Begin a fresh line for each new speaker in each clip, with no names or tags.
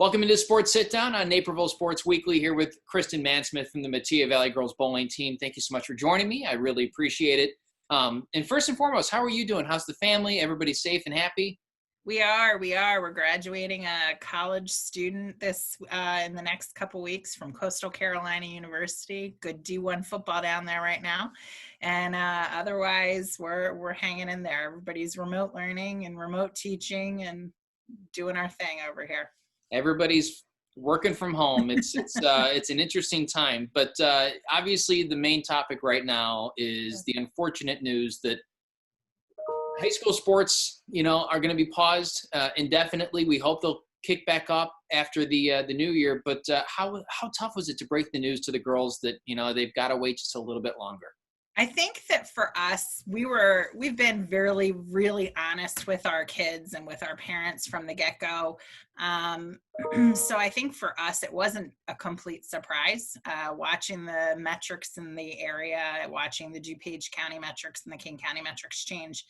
Welcome into Sports Sitdown on Naperville Sports Weekly here with Kristen Mansmith from the Metea Valley Girls Bowling team. Thank you so much for joining me. I really appreciate it. And first and foremost, how are you doing? How's the family? Everybody safe and happy?
We are. We're graduating a college student in the next couple weeks from Coastal Carolina University. Good D1 football down there right now. And otherwise, we're hanging in there. Everybody's remote learning and remote teaching and doing our thing over here.
Everybody's working from home. It's an interesting time. But obviously, the main topic right now is the unfortunate news that high school sports, are going to be paused indefinitely. We hope they'll kick back up after the new year. But how tough was it to break the news to the girls that they've got to wait just a little bit longer?
I think that for us, we've been really, really honest with our kids and with our parents from the get-go. So I think for us, it wasn't a complete surprise. Watching the metrics in the area, watching the DuPage County metrics and the King County metrics change,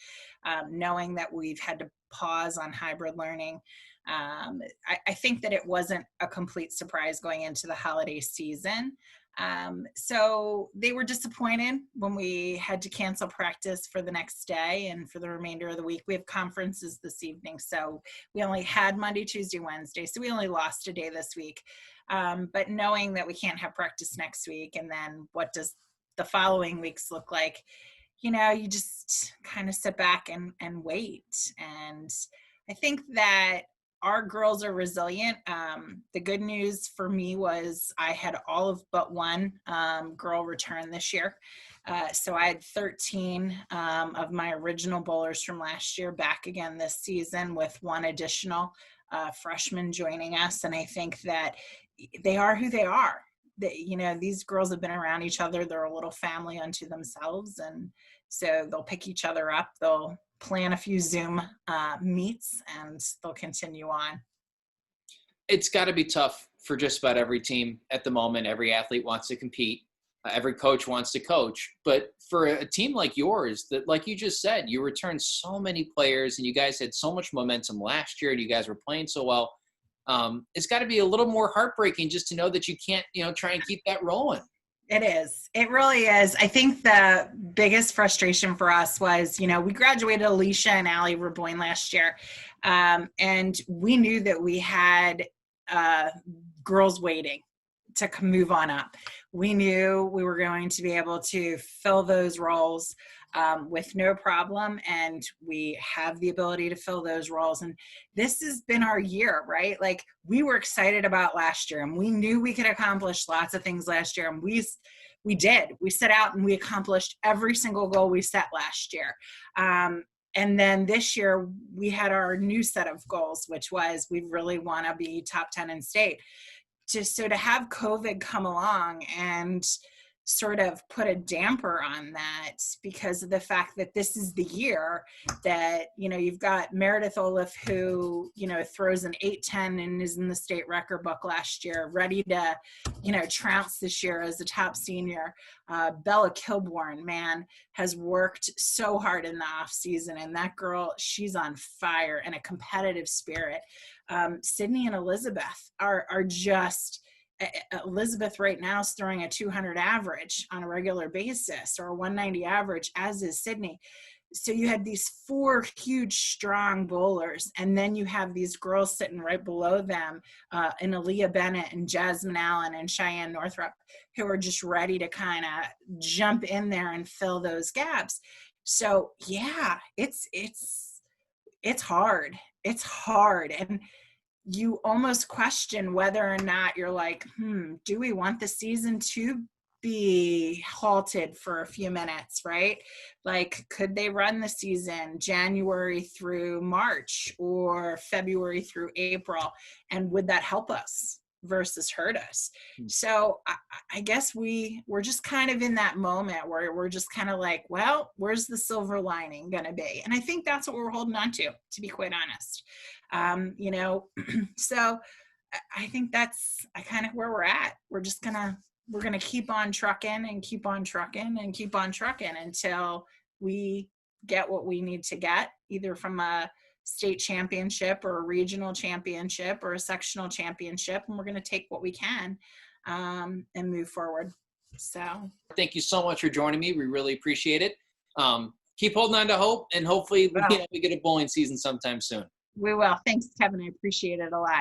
knowing that we've had to pause on hybrid learning. I think that it wasn't a complete surprise going into the holiday season. So they were disappointed when we had to cancel practice for the next day and for the remainder of the week. We have conferences this evening, so we only had Monday, Tuesday, Wednesday, so we only lost a day this week. But knowing that we can't have practice next week, and then what does the following weeks look like, you just kind of sit back and wait. And I think that our girls are resilient. The good news for me was I had all of but one girl return this year. So I had 13 of my original bowlers from last year back again this season, with one additional freshman joining us. And I think that they are who they are. These girls have been around each other. They're a little family unto themselves. And so they'll pick each other up. They'll plan a few Zoom meets, and they'll continue on.
It's got to be tough for just about every team at the moment. Every athlete wants to compete. Every coach wants to coach. But for a team like yours, that, like you just said, you returned so many players and you guys had so much momentum last year and you guys were playing so well. It's got to be a little more heartbreaking just to know that you can't, try and keep that rolling.
It is. It really is. I think the biggest frustration for us was, we graduated Alicia and Allie Raboyne last year. And we knew that we had girls waiting to move on up. We knew we were going to be able to fill those roles with no problem, and we have the ability to fill those roles. And this has been our year, right? Like, we were excited about last year, and we knew we could accomplish lots of things last year, and we did. We set out and we accomplished every single goal we set last year. And then this year we had our new set of goals, which was we really want to be top 10 in state. So to have COVID come along and sort of put a damper on that, because of the fact that this is the year that, you've got Meredith Olaf, who, throws an 8-10 and is in the state record book last year, ready to, trounce this year as a top senior. Bella Kilborn, man, has worked so hard in the off season, and that girl, she's on fire and a competitive spirit. Sydney and Elizabeth are just, Elizabeth right now is throwing a 200 average on a regular basis, or a 190 average, as is Sydney. So you had these four huge, strong bowlers, and then you have these girls sitting right below them, in Aaliyah Bennett and Jasmine Allen and Cheyenne Northrup, who are just ready to kind of jump in there and fill those gaps. So yeah, it's hard. It's hard. And you almost question whether or not you're like, do we want the season to be halted for a few minutes, right? Like, could they run the season January through March or February through April? And would that help us versus hurt us? So I guess we're just kind of in that moment where we're just kind of like, well, where's the silver lining going to be? And I think that's what we're holding on to be quite honest. So I think that's kind of where we're at. We're going to keep on trucking and keep on trucking and keep on trucking until we get what we need to get, either from a state championship or a regional championship or a sectional championship, and we're going to take what we can and move forward. So
thank you so much for joining me. We really appreciate it. Keep holding on to hope, and hopefully we get a bowling season sometime soon.
We will. Thanks, Kevin. I appreciate it a lot.